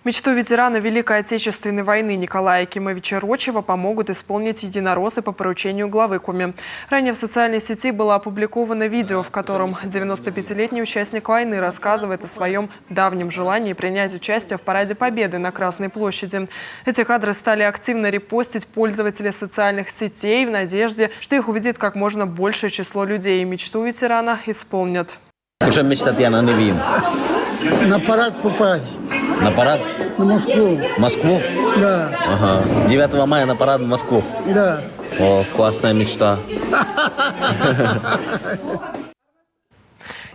Мечту ветерана Великой Отечественной войны Николая Акимовича Рочева помогут исполнить единороссы по поручению главы Коми. Ранее в социальной сети было опубликовано видео, в котором 95-летний участник войны рассказывает о своем давнем желании принять участие в Параде Победы на Красной площади. Эти кадры стали активно репостить пользователи социальных сетей в надежде, что их увидит как можно большее число людей, и мечту ветерана исполнят. Уже мечтать я на Невин. На парад попасть. На парад? На Москву. Москву? Да. Ага. 9 мая на парад в Москву. Да. О, классная мечта.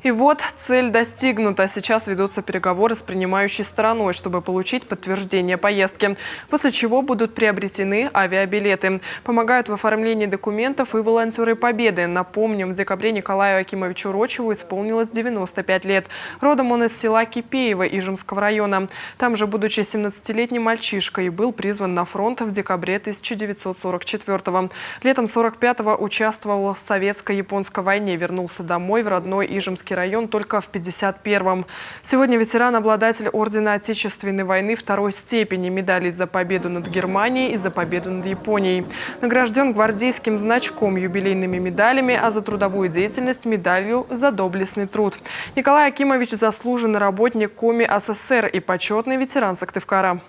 И вот цель достигнута. Сейчас ведутся переговоры с принимающей стороной, чтобы получить подтверждение поездки, после чего будут приобретены авиабилеты. Помогают в оформлении документов и волонтеры Победы. Напомним, в декабре Николаю Акимовичу Рочеву исполнилось 95 лет. Родом он из села Кипеево Ижемского района. Там же, будучи 17-летним мальчишкой, был призван на фронт в декабре 1944-го. Летом 45-го участвовал в советско-японской войне, вернулся домой в родной Ижемский район только в 51-м. Сегодня ветеран, обладатель ордена Отечественной войны второй степени, медалей за победу над Германией и за победу над Японией. Награжден гвардейским значком, юбилейными медалями, а за трудовую деятельность медалью за доблестный труд. Николай Акимович – заслуженный работник Коми СССР и почетный ветеран Сыктывкара.